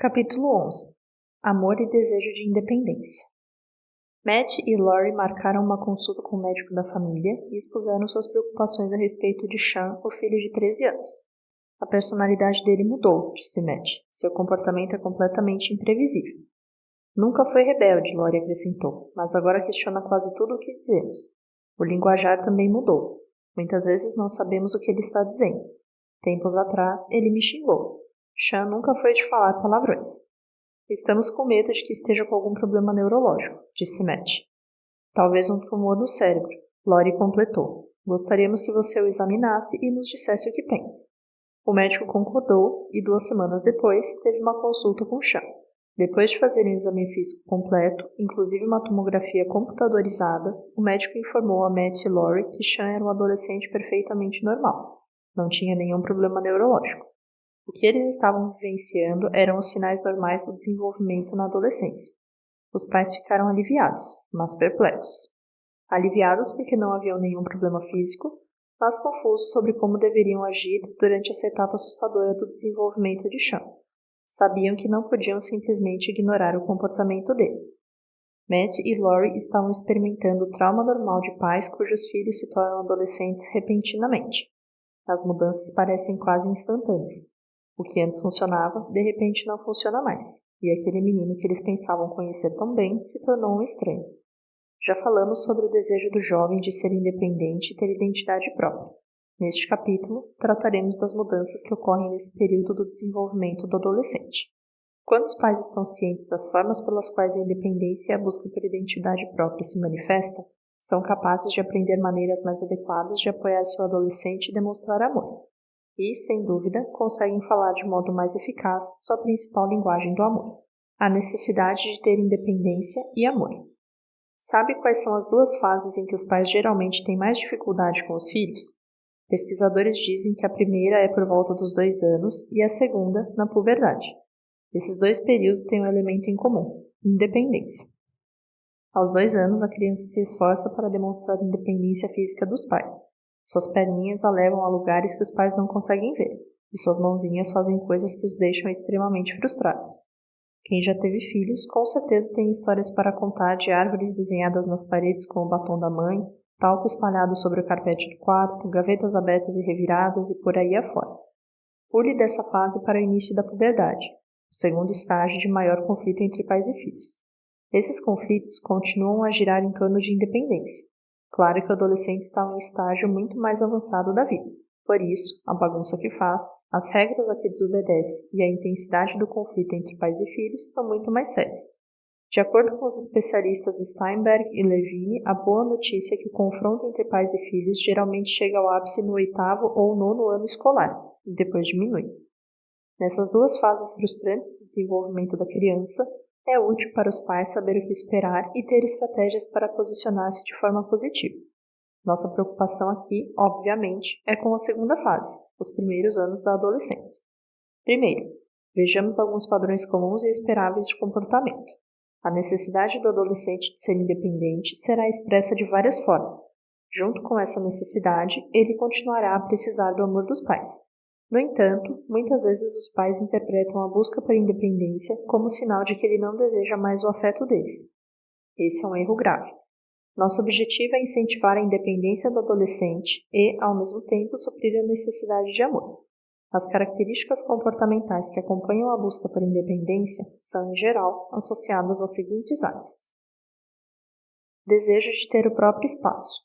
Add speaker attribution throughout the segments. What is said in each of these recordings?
Speaker 1: Capítulo 11. Amor e desejo de independência. Matt e Lori marcaram uma consulta com o médico da família e expuseram suas preocupações a respeito de Sean, o filho de 13 anos. A personalidade dele mudou, disse Matt. Seu comportamento é completamente imprevisível. Nunca foi rebelde, Lori acrescentou, mas agora questiona quase tudo o que dizemos. O linguajar também mudou. Muitas vezes não sabemos o que ele está dizendo. Tempos atrás, ele me xingou. Sean nunca foi de falar palavrões. Estamos com medo de que esteja com algum problema neurológico, disse Matt. Talvez um tumor no cérebro, Lori completou. Gostaríamos que você o examinasse e nos dissesse o que pensa. O médico concordou e 2 semanas depois teve uma consulta com Sean. Depois de fazer um exame físico completo, inclusive uma tomografia computadorizada, o médico informou a Matt e Lori que Sean era um adolescente perfeitamente normal. Não tinha nenhum problema neurológico. O que eles estavam vivenciando eram os sinais normais do desenvolvimento na adolescência. Os pais ficaram aliviados, mas perplexos. Aliviados porque não haviam nenhum problema físico, mas confusos sobre como deveriam agir durante essa etapa assustadora do desenvolvimento de Sean. Sabiam que não podiam simplesmente ignorar o comportamento dele. Matt e Lori estavam experimentando o trauma normal de pais cujos filhos se tornam adolescentes repentinamente. As mudanças parecem quase instantâneas. O que antes funcionava, de repente não funciona mais, e aquele menino que eles pensavam conhecer tão bem se tornou um estranho. Já falamos sobre o desejo do jovem de ser independente e ter identidade própria. Neste capítulo, trataremos das mudanças que ocorrem nesse período do desenvolvimento do adolescente. Quando os pais estão cientes das formas pelas quais a independência e a busca por identidade própria se manifestam, são capazes de aprender maneiras mais adequadas de apoiar seu adolescente e demonstrar amor. E, sem dúvida, conseguem falar de modo mais eficaz sua principal linguagem do amor, a necessidade de ter independência e amor. Sabe quais são as 2 fases em que os pais geralmente têm mais dificuldade com os filhos? Pesquisadores dizem que a primeira é por volta dos 2 anos e a segunda, na puberdade. Esses 2 períodos têm um elemento em comum: independência. Aos 2 anos, a criança se esforça para demonstrar independência física dos pais. Suas perninhas a levam a lugares que os pais não conseguem ver, e suas mãozinhas fazem coisas que os deixam extremamente frustrados. Quem já teve filhos, com certeza tem histórias para contar de árvores desenhadas nas paredes com o batom da mãe, talco espalhado sobre o carpete do quarto, gavetas abertas e reviradas e por aí afora. Pule dessa fase para o início da puberdade, o segundo estágio de maior conflito entre pais e filhos. Esses conflitos continuam a girar em torno de independência. Claro que o adolescente está em um estágio muito mais avançado da vida. Por isso, a bagunça que faz, as regras a que desobedece e a intensidade do conflito entre pais e filhos são muito mais sérias. De acordo com os especialistas Steinberg e Levine, a boa notícia é que o confronto entre pais e filhos geralmente chega ao ápice no 8º ou 9º ano escolar, e depois diminui. Nessas 2 fases frustrantes do desenvolvimento da criança, é útil para os pais saber o que esperar e ter estratégias para posicionar-se de forma positiva. Nossa preocupação aqui, obviamente, é com a segunda fase, os primeiros anos da adolescência. Primeiro, vejamos alguns padrões comuns e esperáveis de comportamento. A necessidade do adolescente de ser independente será expressa de várias formas. Junto com essa necessidade, ele continuará a precisar do amor dos pais. No entanto, muitas vezes os pais interpretam a busca por independência como sinal de que ele não deseja mais o afeto deles. Esse é um erro grave. Nosso objetivo é incentivar a independência do adolescente e, ao mesmo tempo, suprir a necessidade de amor. As características comportamentais que acompanham a busca por independência são, em geral, associadas às seguintes áreas. Desejo de ter o próprio espaço.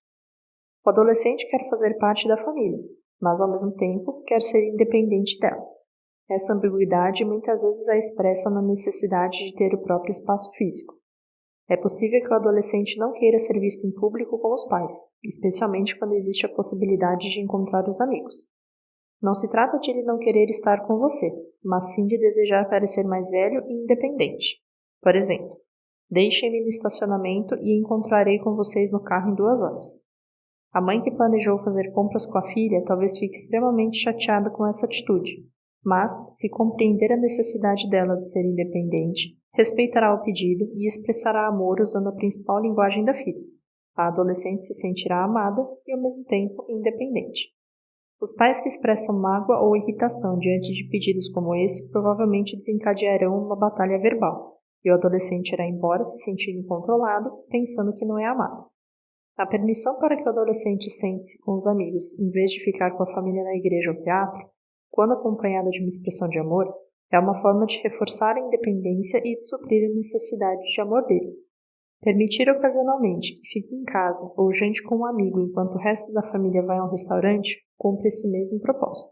Speaker 1: O adolescente quer fazer parte da família, mas ao mesmo tempo quer ser independente dela. Essa ambiguidade muitas vezes é expressa na necessidade de ter o próprio espaço físico. É possível que o adolescente não queira ser visto em público com os pais, especialmente quando existe a possibilidade de encontrar os amigos. Não se trata de ele não querer estar com você, mas sim de desejar parecer mais velho e independente. Por exemplo, deixem-me no estacionamento e encontrarei com vocês no carro em 2 horas. A mãe que planejou fazer compras com a filha talvez fique extremamente chateada com essa atitude, mas, se compreender a necessidade dela de ser independente, respeitará o pedido e expressará amor usando a principal linguagem da filha. A adolescente se sentirá amada e, ao mesmo tempo, independente. Os pais que expressam mágoa ou irritação diante de pedidos como esse provavelmente desencadearão uma batalha verbal, e o adolescente irá embora se sentindo incontrolado, pensando que não é amado. A permissão para que o adolescente sente-se com os amigos em vez de ficar com a família na igreja ou teatro, quando acompanhada de uma expressão de amor, é uma forma de reforçar a independência e de suprir a necessidade de amor dele. Permitir ocasionalmente que fique em casa ou jante com um amigo enquanto o resto da família vai a um restaurante cumpre esse mesmo propósito.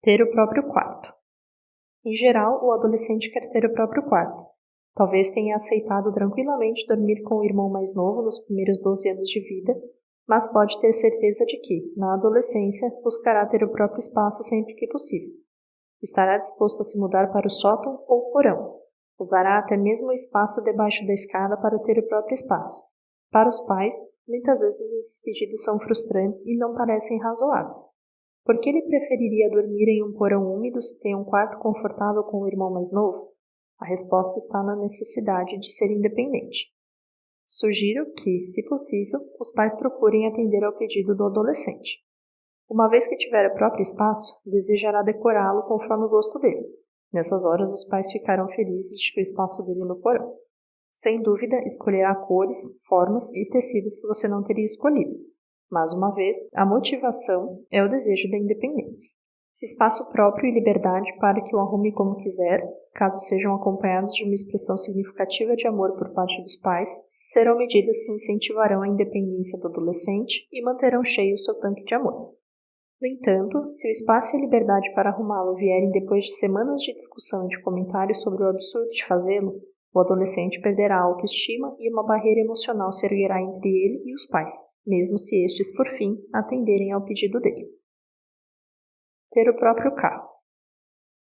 Speaker 1: Ter o próprio quarto. Em geral, o adolescente quer ter o próprio quarto. Talvez tenha aceitado tranquilamente dormir com o irmão mais novo nos primeiros 12 anos de vida, mas pode ter certeza de que, na adolescência, buscará ter o próprio espaço sempre que possível. Estará disposto a se mudar para o sótão ou porão. Usará até mesmo o espaço debaixo da escada para ter o próprio espaço. Para os pais, muitas vezes esses pedidos são frustrantes e não parecem razoáveis. Por que ele preferiria dormir em um porão úmido se tem um quarto confortável com o irmão mais novo? A resposta está na necessidade de ser independente. Sugiro que, se possível, os pais procurem atender ao pedido do adolescente. Uma vez que tiver o próprio espaço, desejará decorá-lo conforme o gosto dele. Nessas horas, os pais ficarão felizes de que o espaço dele no porão. Sem dúvida, escolherá cores, formas e tecidos que você não teria escolhido. Mais uma vez, a motivação é o desejo da independência. Espaço próprio e liberdade para que o arrume como quiser, caso sejam acompanhados de uma expressão significativa de amor por parte dos pais, serão medidas que incentivarão a independência do adolescente e manterão cheio o seu tanque de amor. No entanto, se o espaço e a liberdade para arrumá-lo vierem depois de semanas de discussão e de comentários sobre o absurdo de fazê-lo, o adolescente perderá a autoestima e uma barreira emocional se erguerá entre ele e os pais, mesmo se estes, por fim, atenderem ao pedido dele. Ter o próprio carro.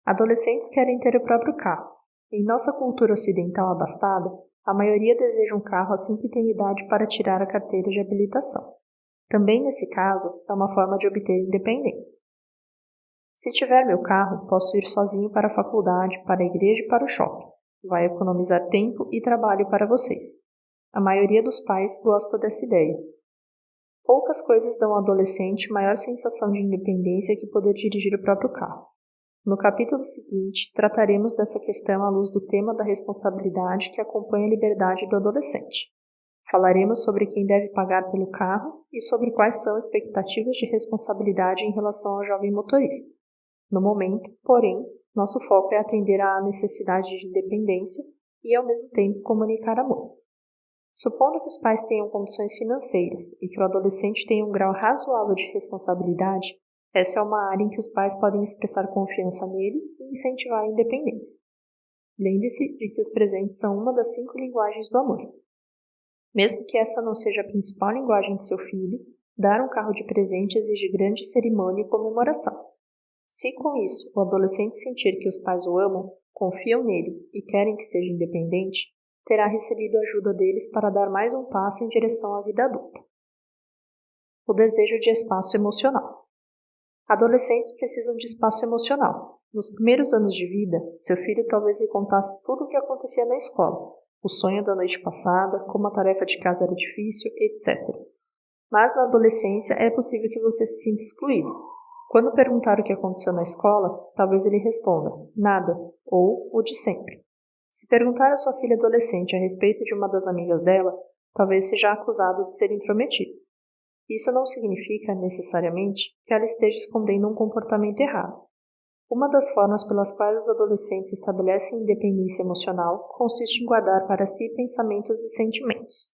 Speaker 1: Adolescentes querem ter o próprio carro. Em nossa cultura ocidental abastada, a maioria deseja um carro assim que tem idade para tirar a carteira de habilitação. Também nesse caso, é uma forma de obter independência. Se tiver meu carro, posso ir sozinho para a faculdade, para a igreja e para o shopping. Vai economizar tempo e trabalho para vocês. A maioria dos pais gosta dessa ideia. Poucas coisas dão ao adolescente maior sensação de independência que poder dirigir o próprio carro. No capítulo seguinte, trataremos dessa questão à luz do tema da responsabilidade que acompanha a liberdade do adolescente. Falaremos sobre quem deve pagar pelo carro e sobre quais são as expectativas de responsabilidade em relação ao jovem motorista. No momento, porém, nosso foco é atender à necessidade de independência e, ao mesmo tempo, comunicar amor. Supondo que os pais tenham condições financeiras e que o adolescente tenha um grau razoável de responsabilidade, essa é uma área em que os pais podem expressar confiança nele e incentivar a independência. Lembre-se de que os presentes são uma das 5 linguagens do amor. Mesmo que essa não seja a principal linguagem de seu filho, dar um carro de presente exige grande cerimônia e comemoração. Se com isso o adolescente sentir que os pais o amam, confiam nele e querem que seja independente, terá recebido a ajuda deles para dar mais um passo em direção à vida adulta. O desejo de espaço emocional. Adolescentes precisam de espaço emocional. Nos primeiros anos de vida, seu filho talvez lhe contasse tudo o que acontecia na escola, o sonho da noite passada, como a tarefa de casa era difícil, etc. Mas na adolescência é possível que você se sinta excluído. Quando perguntar o que aconteceu na escola, talvez ele responda, nada, ou o de sempre. Se perguntar à sua filha adolescente a respeito de uma das amigas dela, talvez seja acusado de ser intrometido. Isso não significa, necessariamente, que ela esteja escondendo um comportamento errado. Uma das formas pelas quais os adolescentes estabelecem independência emocional consiste em guardar para si pensamentos e sentimentos.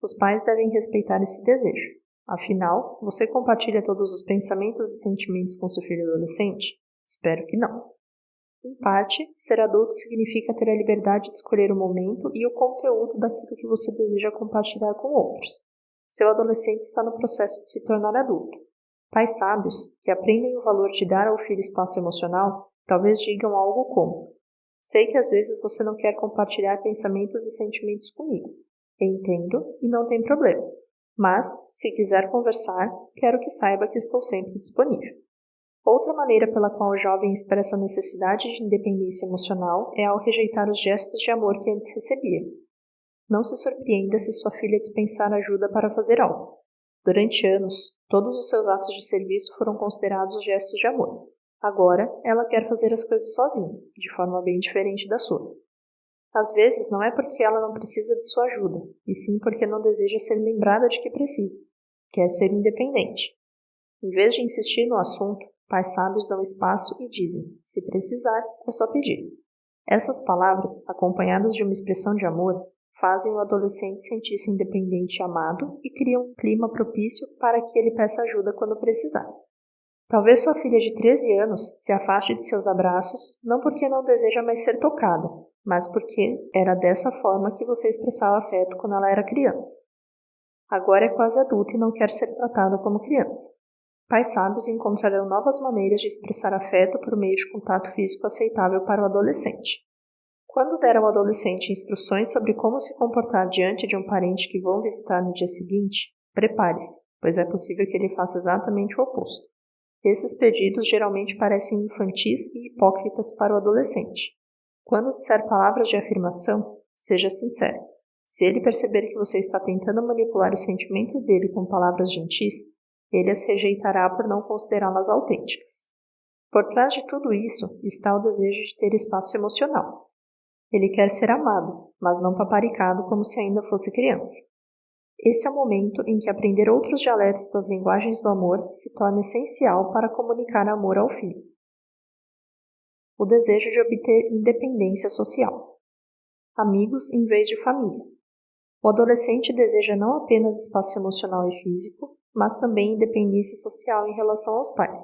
Speaker 1: Os pais devem respeitar esse desejo. Afinal, você compartilha todos os pensamentos e sentimentos com seu filho adolescente? Espero que não. Em parte, ser adulto significa ter a liberdade de escolher o momento e o conteúdo daquilo que você deseja compartilhar com outros. Seu adolescente está no processo de se tornar adulto. Pais sábios, que aprendem o valor de dar ao filho espaço emocional, talvez digam algo como: sei que às vezes você não quer compartilhar pensamentos e sentimentos comigo. Entendo e não tem problema. Mas, se quiser conversar, quero que saiba que estou sempre disponível. Outra maneira pela qual o jovem expressa a necessidade de independência emocional é ao rejeitar os gestos de amor que antes recebia. Não se surpreenda se sua filha dispensar ajuda para fazer algo. Durante anos, todos os seus atos de serviço foram considerados gestos de amor. Agora, ela quer fazer as coisas sozinha, de forma bem diferente da sua. Às vezes, não é porque ela não precisa de sua ajuda, e sim porque não deseja ser lembrada de que precisa. Quer ser independente. Em vez de insistir no assunto, pais sábios dão espaço e dizem: se precisar, é só pedir. Essas palavras, acompanhadas de uma expressão de amor, fazem o adolescente sentir-se independente e amado e criam um clima propício para que ele peça ajuda quando precisar. Talvez sua filha de 13 anos se afaste de seus abraços, não porque não deseja mais ser tocada, mas porque era dessa forma que você expressava afeto quando ela era criança. Agora é quase adulta e não quer ser tratada como criança. Pais sábios encontrarão novas maneiras de expressar afeto por meio de contato físico aceitável para o adolescente. Quando der ao adolescente instruções sobre como se comportar diante de um parente que vão visitar no dia seguinte, prepare-se, pois é possível que ele faça exatamente o oposto. Esses pedidos geralmente parecem infantis e hipócritas para o adolescente. Quando disser palavras de afirmação, seja sincero. Se ele perceber que você está tentando manipular os sentimentos dele com palavras gentis, ele as rejeitará por não considerá-las autênticas. Por trás de tudo isso está o desejo de ter espaço emocional. Ele quer ser amado, mas não paparicado como se ainda fosse criança. Esse é o momento em que aprender outros dialetos das linguagens do amor se torna essencial para comunicar amor ao filho. O desejo de obter independência social. Amigos em vez de família. O adolescente deseja não apenas espaço emocional e físico, mas também independência social em relação aos pais.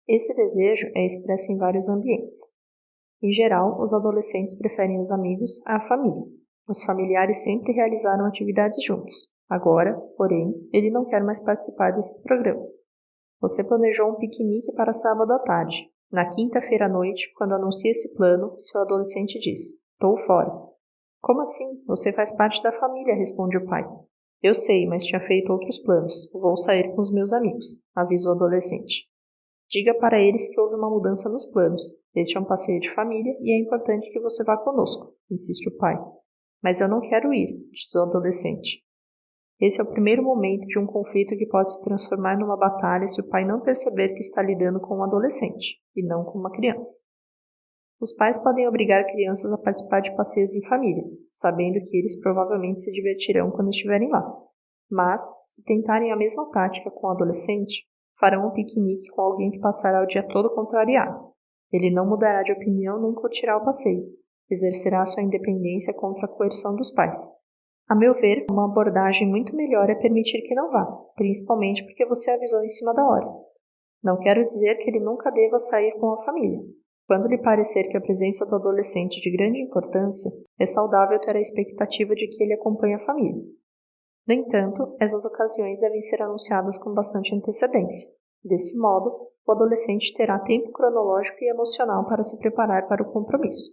Speaker 1: Esse desejo é expresso em vários ambientes. Em geral, os adolescentes preferem os amigos à família. Os familiares sempre realizaram atividades juntos. Agora, porém, ele não quer mais participar desses programas. Você planejou um piquenique para sábado à tarde. Na quinta-feira à noite, quando anuncia esse plano, seu adolescente diz: "Estou fora." "Como assim? Você faz parte da família", responde o pai. "Eu sei, mas tinha feito outros planos. Vou sair com os meus amigos", avisa o adolescente. "Diga para eles que houve uma mudança nos planos. Este é um passeio de família e é importante que você vá conosco", insiste o pai. "Mas eu não quero ir", diz o adolescente. Esse é o primeiro momento de um conflito que pode se transformar numa batalha se o pai não perceber que está lidando com um adolescente, e não com uma criança. Os pais podem obrigar crianças a participar de passeios em família, sabendo que eles provavelmente se divertirão quando estiverem lá. Mas, se tentarem a mesma tática com o adolescente, farão um piquenique com alguém que passará o dia todo contrariado. Ele não mudará de opinião nem curtirá o passeio. Exercerá sua independência contra a coerção dos pais. A meu ver, uma abordagem muito melhor é permitir que não vá, principalmente porque você avisou em cima da hora. Não quero dizer que ele nunca deva sair com a família. Quando lhe parecer que a presença do adolescente é de grande importância, é saudável ter a expectativa de que ele acompanhe a família. No entanto, essas ocasiões devem ser anunciadas com bastante antecedência. Desse modo, o adolescente terá tempo cronológico e emocional para se preparar para o compromisso.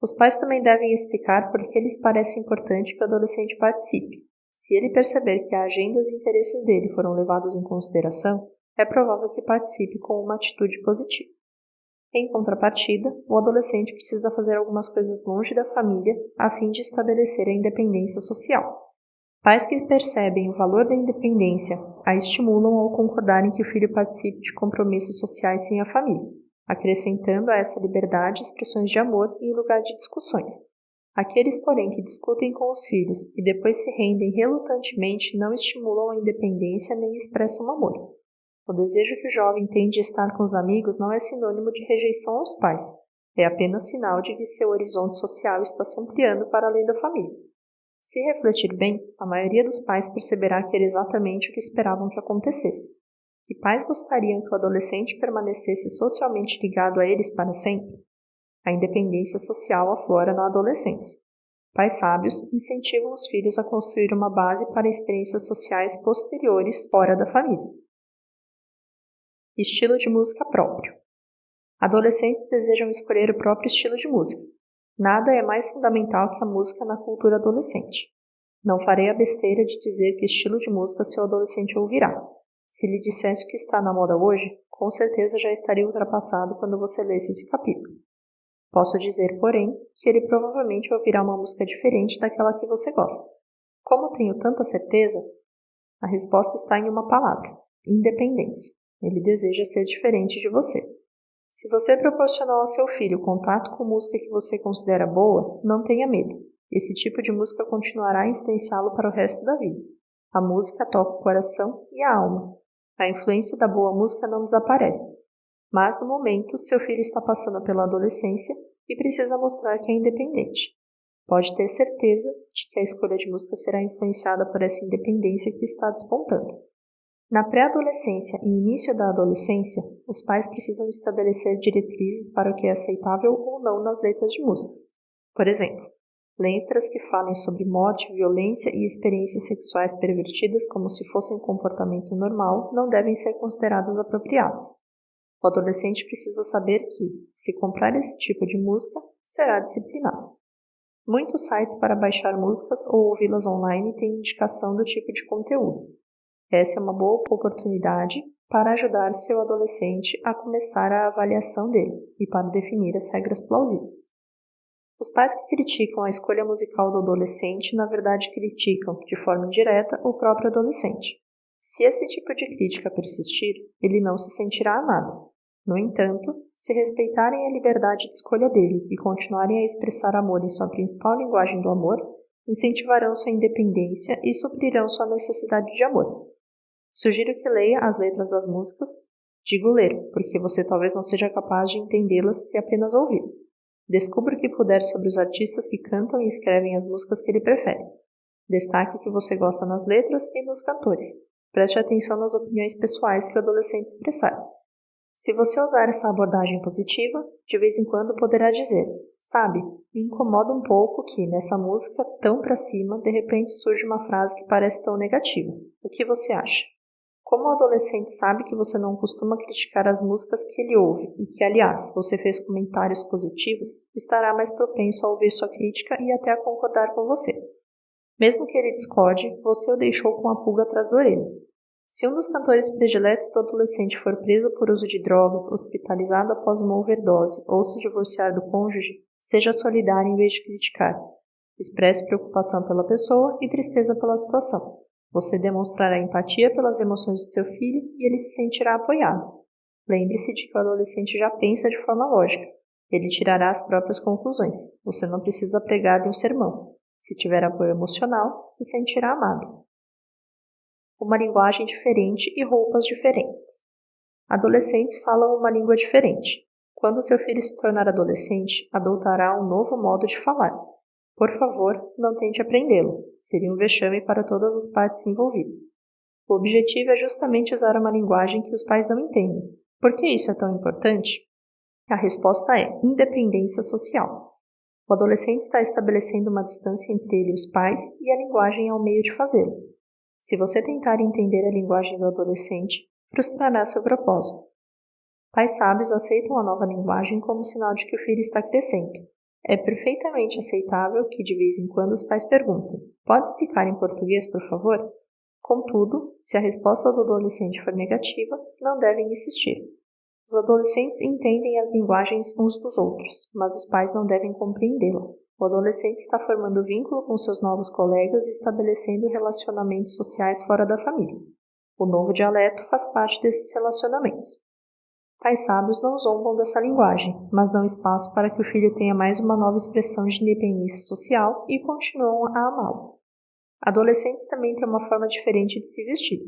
Speaker 1: Os pais também devem explicar por que lhes parece importante que o adolescente participe. Se ele perceber que a agenda e os interesses dele foram levados em consideração, é provável que participe com uma atitude positiva. Em contrapartida, o adolescente precisa fazer algumas coisas longe da família a fim de estabelecer a independência social. Pais que percebem o valor da independência a estimulam ao concordarem que o filho participe de compromissos sociais sem a família, acrescentando a essa liberdade expressões de amor em lugar de discussões. Aqueles, porém, que discutem com os filhos e depois se rendem relutantemente não estimulam a independência nem expressam amor. O desejo que o jovem tem de estar com os amigos não é sinônimo de rejeição aos pais, é apenas sinal de que seu horizonte social está se ampliando para além da família. Se refletir bem, a maioria dos pais perceberá que era exatamente o que esperavam que acontecesse. Que pais gostariam que o adolescente permanecesse socialmente ligado a eles para sempre? A independência social aflora na adolescência. Pais sábios incentivam os filhos a construir uma base para experiências sociais posteriores fora da família. Estilo de música próprio. Adolescentes desejam escolher o próprio estilo de música. Nada é mais fundamental que a música na cultura adolescente. Não farei a besteira de dizer que estilo de música seu adolescente ouvirá. Se lhe dissesse o que está na moda hoje, com certeza já estaria ultrapassado quando você lesse esse capítulo. Posso dizer, porém, que ele provavelmente ouvirá uma música diferente daquela que você gosta. Como tenho tanta certeza? A resposta está em uma palavra: independência. Ele deseja ser diferente de você. Se você proporcionou ao seu filho contato com música que você considera boa, não tenha medo. Esse tipo de música continuará a influenciá-lo para o resto da vida. A música toca o coração e a alma. A influência da boa música não desaparece. Mas, no momento, seu filho está passando pela adolescência e precisa mostrar que é independente. Pode ter certeza de que a escolha de música será influenciada por essa independência que está despontando. Na pré-adolescência e início da adolescência, os pais precisam estabelecer diretrizes para o que é aceitável ou não nas letras de músicas. Por exemplo, letras que falem sobre morte, violência e experiências sexuais pervertidas como se fossem comportamento normal não devem ser consideradas apropriadas. O adolescente precisa saber que, se comprar esse tipo de música, será disciplinado. Muitos sites para baixar músicas ou ouvi-las online têm indicação do tipo de conteúdo. Essa é uma boa oportunidade para ajudar seu adolescente a começar a avaliação dele e para definir as regras plausíveis. Os pais que criticam a escolha musical do adolescente, na verdade criticam, de forma indireta, o próprio adolescente. Se esse tipo de crítica persistir, ele não se sentirá amado. No entanto, se respeitarem a liberdade de escolha dele e continuarem a expressar amor em sua principal linguagem do amor, incentivarão sua independência e suprirão sua necessidade de amor. Sugiro que leia as letras das músicas. Digo ler, porque você talvez não seja capaz de entendê-las se apenas ouvir. Descubra o que puder sobre os artistas que cantam e escrevem as músicas que ele prefere. Destaque o que você gosta nas letras e nos cantores. Preste atenção nas opiniões pessoais que o adolescente expressar. Se você usar essa abordagem positiva, de vez em quando poderá dizer: sabe, me incomoda um pouco que, nessa música tão pra cima, de repente surge uma frase que parece tão negativa. O que você acha? Como o adolescente sabe que você não costuma criticar as músicas que ele ouve e que, aliás, você fez comentários positivos, estará mais propenso a ouvir sua crítica e até a concordar com você. Mesmo que ele discorde, você o deixou com a pulga atrás da orelha. Se um dos cantores prediletos do adolescente for preso por uso de drogas, hospitalizado após uma overdose ou se divorciar do cônjuge, seja solidário em vez de criticar. Expresse preocupação pela pessoa e tristeza pela situação. Você demonstrará empatia pelas emoções do seu filho e ele se sentirá apoiado. Lembre-se de que o adolescente já pensa de forma lógica. Ele tirará as próprias conclusões. Você não precisa pregar-lhe um sermão. Se tiver apoio emocional, se sentirá amado. Uma linguagem diferente e roupas diferentes. Adolescentes falam uma língua diferente. Quando seu filho se tornar adolescente, adotará um novo modo de falar. Por favor, não tente aprendê-lo. Seria um vexame para todas as partes envolvidas. O objetivo é justamente usar uma linguagem que os pais não entendem. Por que isso é tão importante? A resposta é independência social. O adolescente está estabelecendo uma distância entre ele e os pais e a linguagem é o meio de fazê-lo. Se você tentar entender a linguagem do adolescente, frustrará seu propósito. Pais sábios aceitam a nova linguagem como sinal de que o filho está crescendo. É perfeitamente aceitável que de vez em quando os pais perguntem: pode explicar em português, por favor? Contudo, se a resposta do adolescente for negativa, não devem insistir. Os adolescentes entendem as linguagens uns dos outros, mas os pais não devem compreendê-la. O adolescente está formando vínculo com seus novos colegas e estabelecendo relacionamentos sociais fora da família. O novo dialeto faz parte desses relacionamentos. Pais sábios não zombam dessa linguagem, mas dão espaço para que o filho tenha mais uma nova expressão de independência social e continuam a amá-lo. Adolescentes também têm uma forma diferente de se vestir.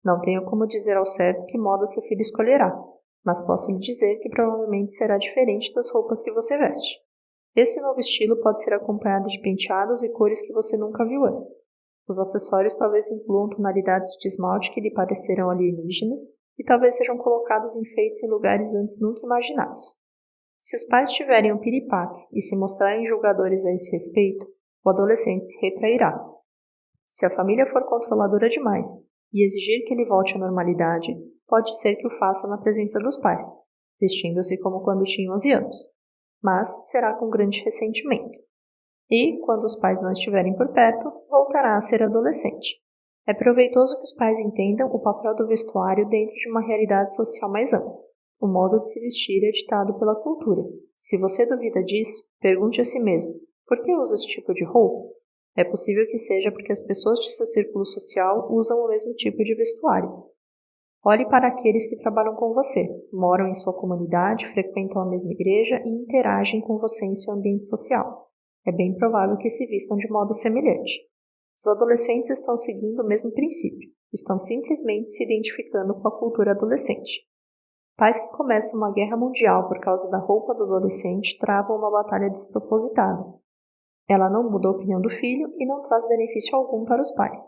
Speaker 1: Não tenho como dizer ao certo que moda seu filho escolherá, mas posso lhe dizer que provavelmente será diferente das roupas que você veste. Esse novo estilo pode ser acompanhado de penteados e cores que você nunca viu antes. Os acessórios talvez incluam tonalidades de esmalte que lhe parecerão alienígenas e talvez sejam colocados enfeites em lugares antes nunca imaginados. Se os pais tiverem um piripaque e se mostrarem julgadores a esse respeito, o adolescente se retrairá. Se a família for controladora demais e exigir que ele volte à normalidade, pode ser que o faça na presença dos pais, vestindo-se como quando tinha 11 anos, mas será com grande ressentimento. E, quando os pais não estiverem por perto, voltará a ser adolescente. É proveitoso que os pais entendam o papel do vestuário dentro de uma realidade social mais ampla. O modo de se vestir é ditado pela cultura. Se você duvida disso, pergunte a si mesmo: por que usa esse tipo de roupa? É possível que seja porque as pessoas de seu círculo social usam o mesmo tipo de vestuário. Olhe para aqueles que trabalham com você, moram em sua comunidade, frequentam a mesma igreja e interagem com você em seu ambiente social. É bem provável que se vistam de modo semelhante. Os adolescentes estão seguindo o mesmo princípio, estão simplesmente se identificando com a cultura adolescente. Pais que começam uma guerra mundial por causa da roupa do adolescente travam uma batalha despropositada. Ela não muda a opinião do filho e não traz benefício algum para os pais.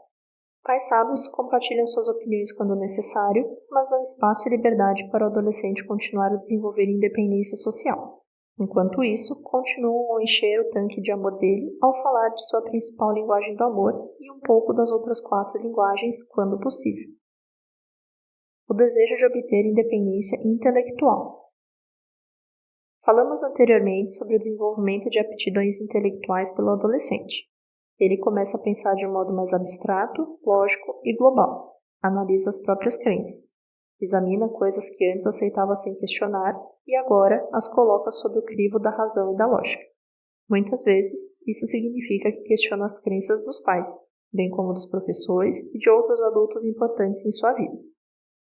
Speaker 1: Pais sábios compartilham suas opiniões quando necessário, mas dão espaço e liberdade para o adolescente continuar a desenvolver independência social. Enquanto isso, continuam a encher o tanque de amor dele ao falar de sua principal linguagem do amor e um pouco das outras 4 linguagens, quando possível. O desejo de obter independência intelectual. Falamos anteriormente sobre o desenvolvimento de aptidões intelectuais pelo adolescente. Ele começa a pensar de um modo mais abstrato, lógico e global. Analisa as próprias crenças. Examina coisas que antes aceitava sem questionar e agora as coloca sob o crivo da razão e da lógica. Muitas vezes, isso significa que questiona as crenças dos pais, bem como dos professores e de outros adultos importantes em sua vida.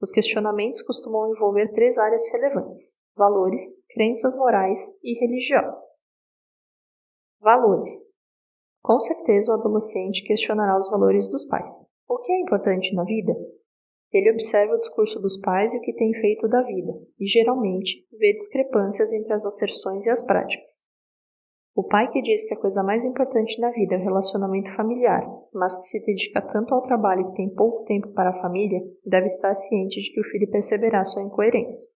Speaker 1: Os questionamentos costumam envolver 3 áreas relevantes: valores, crenças morais e religiosas. Valores. Com certeza o adolescente questionará os valores dos pais. O que é importante na vida? Ele observa o discurso dos pais e o que têm feito da vida, e geralmente vê discrepâncias entre as asserções e as práticas. O pai que diz que a coisa mais importante na vida é o relacionamento familiar, mas que se dedica tanto ao trabalho e que tem pouco tempo para a família, deve estar ciente de que o filho perceberá sua incoerência.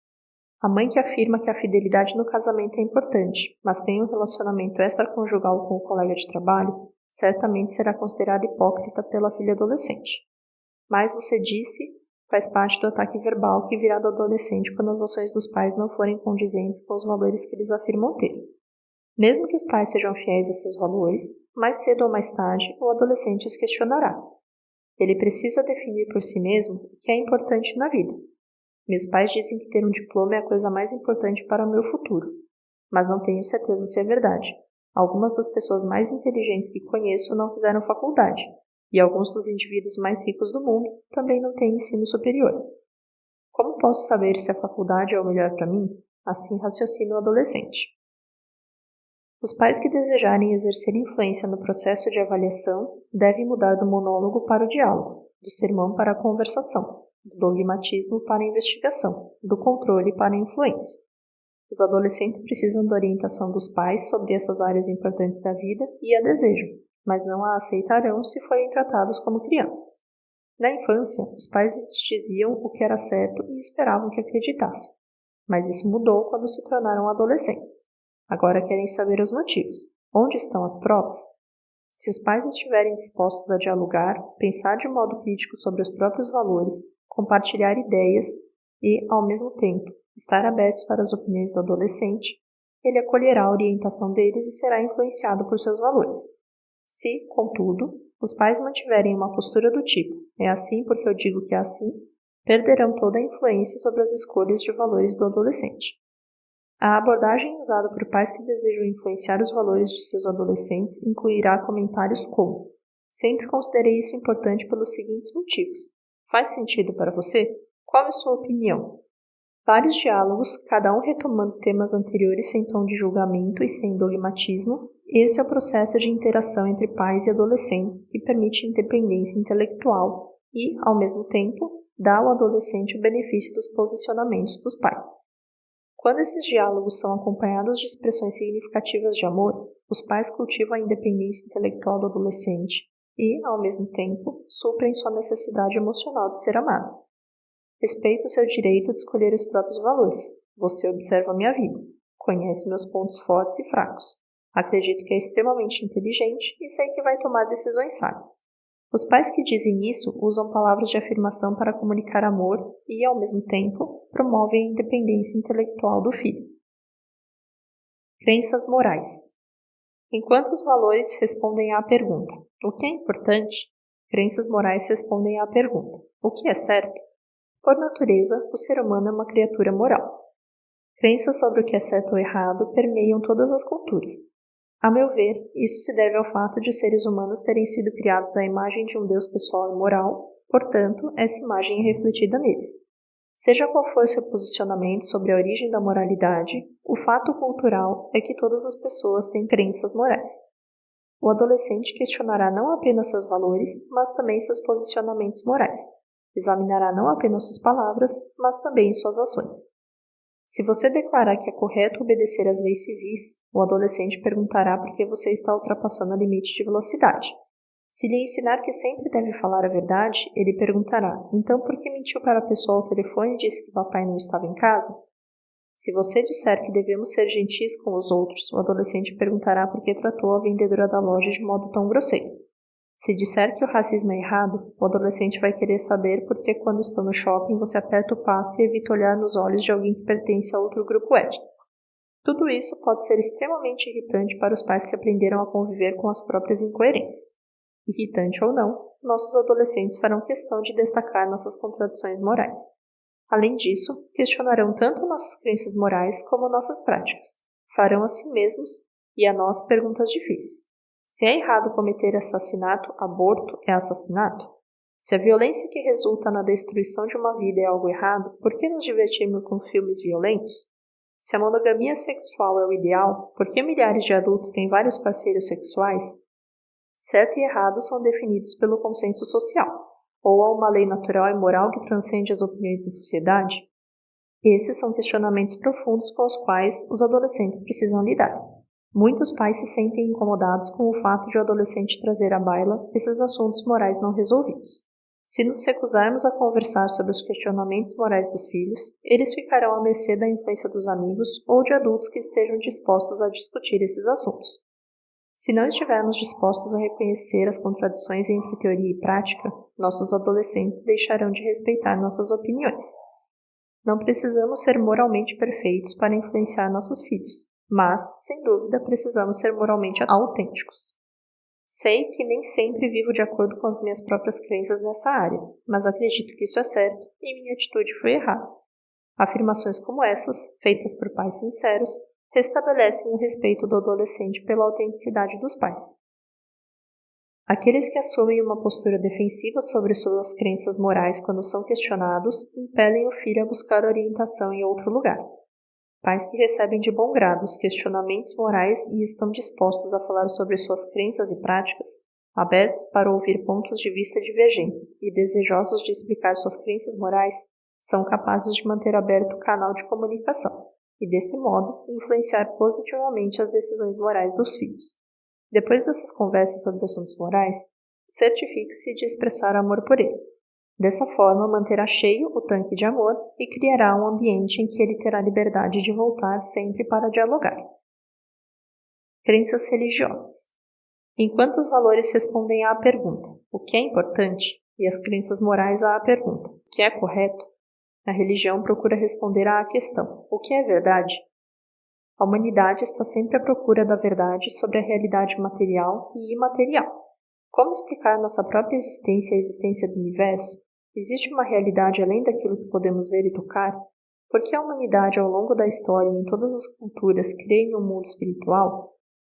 Speaker 1: A mãe que afirma que a fidelidade no casamento é importante, mas tem um relacionamento extraconjugal com o colega de trabalho, certamente será considerada hipócrita pela filha adolescente. Mas você disse faz parte do ataque verbal que virá do adolescente quando as ações dos pais não forem condizentes com os valores que eles afirmam ter. Mesmo que os pais sejam fiéis a seus valores, mais cedo ou mais tarde o adolescente os questionará. Ele precisa definir por si mesmo o que é importante na vida. Meus pais dizem que ter um diploma é a coisa mais importante para o meu futuro, mas não tenho certeza se é verdade. Algumas das pessoas mais inteligentes que conheço não fizeram faculdade, e alguns dos indivíduos mais ricos do mundo também não têm ensino superior. Como posso saber se a faculdade é o melhor para mim? Assim raciocina o adolescente. Os pais que desejarem exercer influência no processo de avaliação devem mudar do monólogo para o diálogo, do sermão para a conversação, do dogmatismo para a investigação, do controle para a influência. Os adolescentes precisam da orientação dos pais sobre essas áreas importantes da vida e a desejam, mas não a aceitarão se forem tratados como crianças. Na infância, os pais lhes diziam o que era certo e esperavam que acreditassem, mas isso mudou quando se tornaram adolescentes. Agora querem saber os motivos. Onde estão as provas? Se os pais estiverem dispostos a dialogar, pensar de modo crítico sobre os próprios valores, compartilhar ideias e, ao mesmo tempo, estar abertos para as opiniões do adolescente, ele acolherá a orientação deles e será influenciado por seus valores. Se, contudo, os pais mantiverem uma postura do tipo "é assim porque eu digo que é assim", perderão toda a influência sobre as escolhas de valores do adolescente. A abordagem usada por pais que desejam influenciar os valores de seus adolescentes incluirá comentários como: sempre considerei isso importante pelos seguintes motivos. Faz sentido para você? Qual é sua opinião? Vários diálogos, cada um retomando temas anteriores sem tom de julgamento e sem dogmatismo, esse é o processo de interação entre pais e adolescentes que permite independência intelectual e, ao mesmo tempo, dá ao adolescente o benefício dos posicionamentos dos pais. Quando esses diálogos são acompanhados de expressões significativas de amor, os pais cultivam a independência intelectual do adolescente e, ao mesmo tempo, suprem sua necessidade emocional de ser amado. Respeito o seu direito de escolher os próprios valores. Você observa minha vida. Conhece meus pontos fortes e fracos. Acredito que é extremamente inteligente e sei que vai tomar decisões sábias. Os pais que dizem isso usam palavras de afirmação para comunicar amor e, ao mesmo tempo, promovem a independência intelectual do filho. Crenças morais. Enquanto os valores respondem à pergunta "o que é importante?", crenças morais respondem à pergunta "o que é certo?". Por natureza, o ser humano é uma criatura moral. Crenças sobre o que é certo ou errado permeiam todas as culturas. A meu ver, isso se deve ao fato de os seres humanos terem sido criados à imagem de um Deus pessoal e moral, portanto, essa imagem é refletida neles. Seja qual for seu posicionamento sobre a origem da moralidade, o fato cultural é que todas as pessoas têm crenças morais. O adolescente questionará não apenas seus valores, mas também seus posicionamentos morais. Examinará não apenas suas palavras, mas também suas ações. Se você declarar que é correto obedecer às leis civis, o adolescente perguntará por que você está ultrapassando o limite de velocidade. Se lhe ensinar que sempre deve falar a verdade, ele perguntará, então por que mentiu para a pessoa ao telefone e disse que papai não estava em casa? Se você disser que devemos ser gentis com os outros, o adolescente perguntará por que tratou a vendedora da loja de modo tão grosseiro. Se disser que o racismo é errado, o adolescente vai querer saber por que quando está no shopping você aperta o passo e evita olhar nos olhos de alguém que pertence a outro grupo étnico. Tudo isso pode ser extremamente irritante para os pais que aprenderam a conviver com as próprias incoerências. Irritante ou não, nossos adolescentes farão questão de destacar nossas contradições morais. Além disso, questionarão tanto nossas crenças morais como nossas práticas. Farão a si mesmos e a nós perguntas difíceis. Se é errado cometer assassinato, aborto é assassinato? Se a violência que resulta na destruição de uma vida é algo errado, por que nos divertimos com filmes violentos? Se a monogamia sexual é o ideal, por que milhares de adultos têm vários parceiros sexuais? Certo e errado são definidos pelo consenso social, ou há uma lei natural e moral que transcende as opiniões da sociedade? Esses são questionamentos profundos com os quais os adolescentes precisam lidar. Muitos pais se sentem incomodados com o fato de o adolescente trazer à baila esses assuntos morais não resolvidos. Se nos recusarmos a conversar sobre os questionamentos morais dos filhos, eles ficarão à mercê da influência dos amigos ou de adultos que estejam dispostos a discutir esses assuntos. Se não estivermos dispostos a reconhecer as contradições entre teoria e prática, nossos adolescentes deixarão de respeitar nossas opiniões. Não precisamos ser moralmente perfeitos para influenciar nossos filhos, mas, sem dúvida, precisamos ser moralmente autênticos. Sei que nem sempre vivo de acordo com as minhas próprias crenças nessa área, mas acredito que isso é certo e minha atitude foi errada. Afirmações como essas, feitas por pais sinceros, restabelecem o respeito do adolescente pela autenticidade dos pais. Aqueles que assumem uma postura defensiva sobre suas crenças morais quando são questionados, impelem o filho a buscar orientação em outro lugar. Pais que recebem de bom grado os questionamentos morais e estão dispostos a falar sobre suas crenças e práticas, abertos para ouvir pontos de vista divergentes e desejosos de explicar suas crenças morais, são capazes de manter aberto o canal de comunicação e, desse modo, influenciar positivamente as decisões morais dos filhos. Depois dessas conversas sobre assuntos morais, certifique-se de expressar amor por ele. Dessa forma, manterá cheio o tanque de amor e criará um ambiente em que ele terá liberdade de voltar sempre para dialogar. Crenças religiosas. Enquanto os valores respondem à pergunta, o que é importante, e as crenças morais à pergunta, o que é correto, a religião procura responder à questão, o que é verdade? A humanidade está sempre à procura da verdade sobre a realidade material e imaterial. Como explicar nossa própria existência e a existência do universo? Existe uma realidade além daquilo que podemos ver e tocar? Por que a humanidade, ao longo da história e em todas as culturas, crê em um mundo espiritual?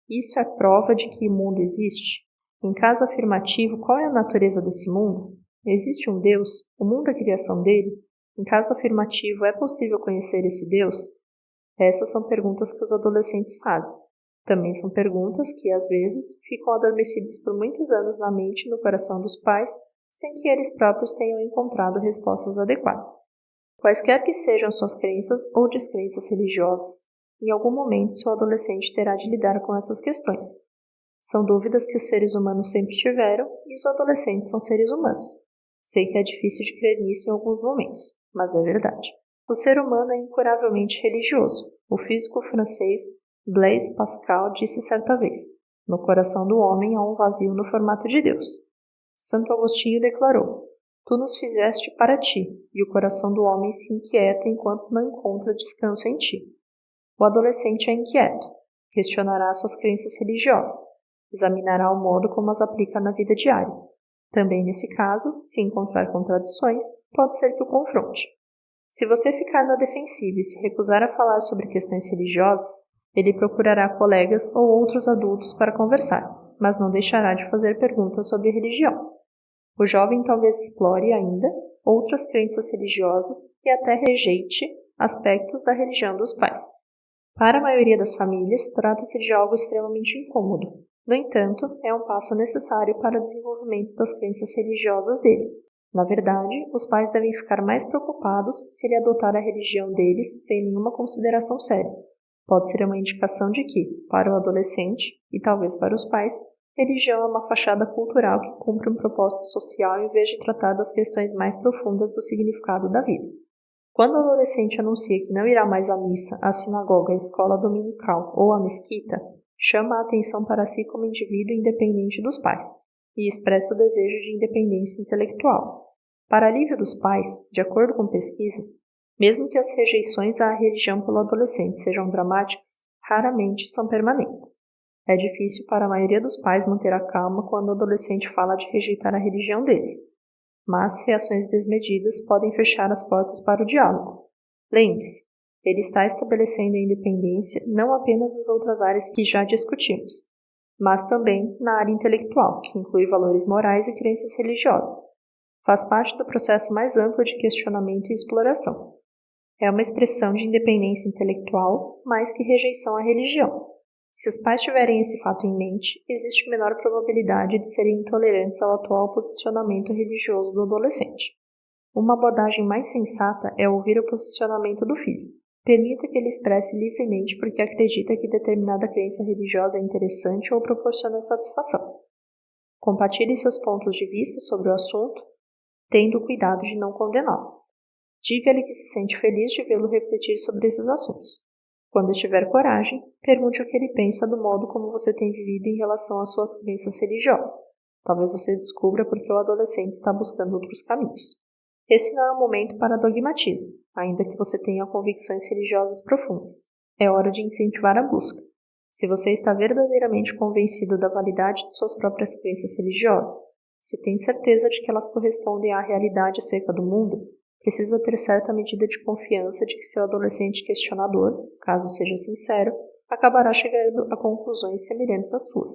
Speaker 1: Isso é prova de que o mundo existe? Em caso afirmativo, qual é a natureza desse mundo? Existe um Deus? O mundo é a criação dele? Em caso afirmativo, é possível conhecer esse Deus? Essas são perguntas que os adolescentes fazem. Também são perguntas que, às vezes, ficam adormecidas por muitos anos na mente e no coração dos pais, sem que eles próprios tenham encontrado respostas adequadas. Quaisquer que sejam suas crenças ou descrenças religiosas, em algum momento seu adolescente terá de lidar com essas questões. São dúvidas que os seres humanos sempre tiveram e os adolescentes são seres humanos. Sei que é difícil de crer nisso em alguns momentos, mas é verdade. O ser humano é incuravelmente religioso. O físico francês Blaise Pascal disse certa vez: no coração do homem há um vazio no formato de Deus. Santo Agostinho declarou: tu nos fizeste para ti, e o coração do homem se inquieta enquanto não encontra descanso em ti. O adolescente é inquieto, questionará suas crenças religiosas, examinará o modo como as aplica na vida diária. Também nesse caso, se encontrar contradições, pode ser que o confronte. Se você ficar na defensiva e se recusar a falar sobre questões religiosas, Ele procurará colegas ou outros adultos para conversar, mas não deixará de fazer perguntas sobre religião. O jovem talvez explore ainda outras crenças religiosas e até rejeite aspectos da religião dos pais. Para a maioria das famílias, trata-se de algo extremamente incômodo. No entanto, é um passo necessário para o desenvolvimento das crenças religiosas dele. Na verdade, os pais devem ficar mais preocupados se ele adotar a religião deles sem nenhuma consideração séria. Pode ser uma indicação de que, para o adolescente, e talvez para os pais, religião é uma fachada cultural que cumpre um propósito social em vez de tratar das questões mais profundas do significado da vida. Quando o adolescente anuncia que não irá mais à missa, à sinagoga, à escola dominical ou à mesquita, chama a atenção para si como indivíduo independente dos pais e expressa o desejo de independência intelectual. Para alívio dos pais, de acordo com pesquisas, mesmo que as rejeições à religião pelo adolescente sejam dramáticas, raramente são permanentes. É difícil para a maioria dos pais manter a calma quando o adolescente fala de rejeitar a religião deles, mas reações desmedidas podem fechar as portas para o diálogo. Lembre-se, ele está estabelecendo a independência não apenas nas outras áreas que já discutimos, mas também na área intelectual, que inclui valores morais e crenças religiosas. Faz parte do processo mais amplo de questionamento e exploração. É uma expressão de independência intelectual mais que rejeição à religião. Se os pais tiverem esse fato em mente, existe menor probabilidade de serem intolerantes ao atual posicionamento religioso do adolescente. Uma abordagem mais sensata é ouvir o posicionamento do filho. Permita que ele expresse livremente porque acredita que determinada crença religiosa é interessante ou proporciona satisfação. Compartilhe seus pontos de vista sobre o assunto, tendo cuidado de não condená-lo. Diga-lhe que se sente feliz de vê-lo refletir sobre esses assuntos. Quando tiver coragem, pergunte o que ele pensa do modo como você tem vivido em relação às suas crenças religiosas. Talvez você descubra porque o adolescente está buscando outros caminhos. Esse não é um momento para dogmatismo, ainda que você tenha convicções religiosas profundas. É hora de incentivar a busca. Se você está verdadeiramente convencido da validade de suas próprias crenças religiosas, se tem certeza de que elas correspondem à realidade seca do mundo, precisa ter certa medida de confiança de que seu adolescente questionador, caso seja sincero, acabará chegando a conclusões semelhantes às suas.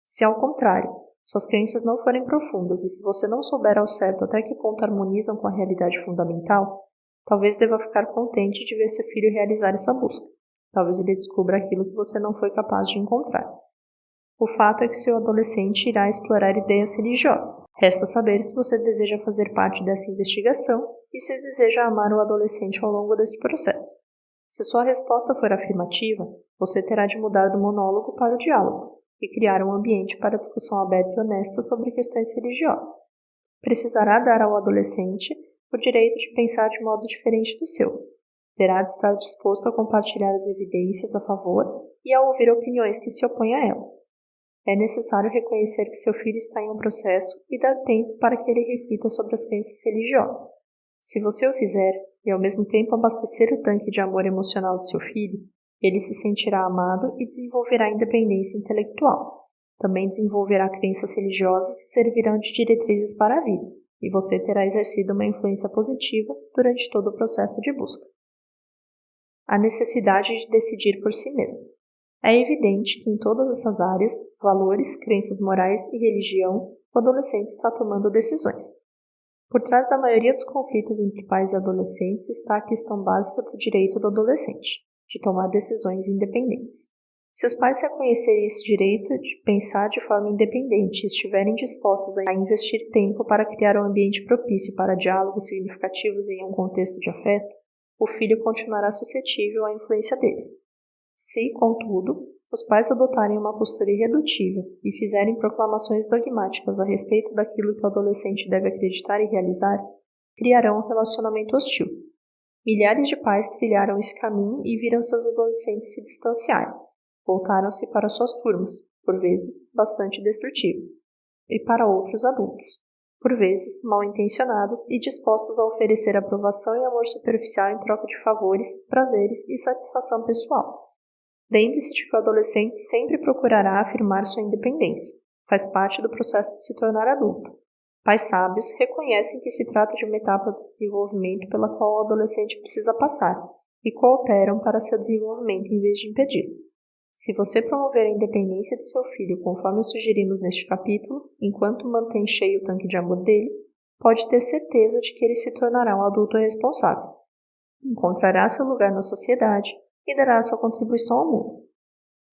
Speaker 1: Se ao contrário, suas crenças não forem profundas e se você não souber ao certo até que ponto harmonizam com a realidade fundamental, talvez deva ficar contente de ver seu filho realizar essa busca. Talvez ele descubra aquilo que você não foi capaz de encontrar. O fato é que seu adolescente irá explorar ideias religiosas. Resta saber se você deseja fazer parte dessa investigação e se deseja amar o adolescente ao longo desse processo. Se sua resposta for afirmativa, você terá de mudar do monólogo para o diálogo e criar um ambiente para discussão aberta e honesta sobre questões religiosas. Precisará dar ao adolescente o direito de pensar de modo diferente do seu. Terá de estar disposto a compartilhar as evidências a favor e a ouvir opiniões que se opõem a elas. É necessário reconhecer que seu filho está em um processo e dar tempo para que ele reflita sobre as crenças religiosas. Se você o fizer, e ao mesmo tempo abastecer o tanque de amor emocional de seu filho, ele se sentirá amado e desenvolverá independência intelectual. Também desenvolverá crenças religiosas que servirão de diretrizes para a vida, e você terá exercido uma influência positiva durante todo o processo de busca. A necessidade de decidir por si mesmo. É evidente que em todas essas áreas, valores, crenças morais e religião, o adolescente está tomando decisões. Por trás da maioria dos conflitos entre pais e adolescentes está a questão básica do direito do adolescente, de tomar decisões independentes. Se os pais reconhecerem esse direito de pensar de forma independente e estiverem dispostos a investir tempo para criar um ambiente propício para diálogos significativos em um contexto de afeto, o filho continuará suscetível à influência deles. Se, contudo, os pais adotarem uma postura irredutível e fizerem proclamações dogmáticas a respeito daquilo que o adolescente deve acreditar e realizar, criarão um relacionamento hostil. Milhares de pais trilharam esse caminho e viram seus adolescentes se distanciarem. Voltaram-se para suas turmas, por vezes bastante destrutivas, e para outros adultos, por vezes mal-intencionados e dispostos a oferecer aprovação e amor superficial em troca de favores, prazeres e satisfação pessoal. Lembre-se de que o adolescente sempre procurará afirmar sua independência. Faz parte do processo de se tornar adulto. Pais sábios reconhecem que se trata de uma etapa do desenvolvimento pela qual o adolescente precisa passar, e cooperam para seu desenvolvimento em vez de impedi-lo. Se você promover a independência de seu filho conforme sugerimos neste capítulo, enquanto mantém cheio o tanque de amor dele, pode ter certeza de que ele se tornará um adulto responsável, encontrará seu lugar na sociedade e dará sua contribuição ao mundo.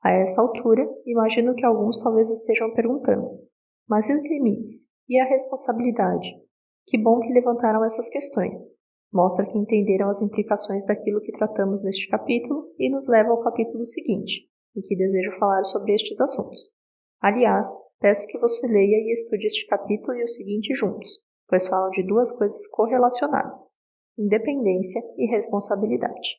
Speaker 1: A esta altura, imagino que alguns talvez estejam perguntando: mas e os limites? E a responsabilidade? Que bom que levantaram essas questões. Mostra que entenderam as implicações daquilo que tratamos neste capítulo e nos leva ao capítulo seguinte, em que desejo falar sobre estes assuntos. Aliás, peço que você leia e estude este capítulo e o seguinte juntos, pois falam de duas coisas correlacionadas: independência e responsabilidade.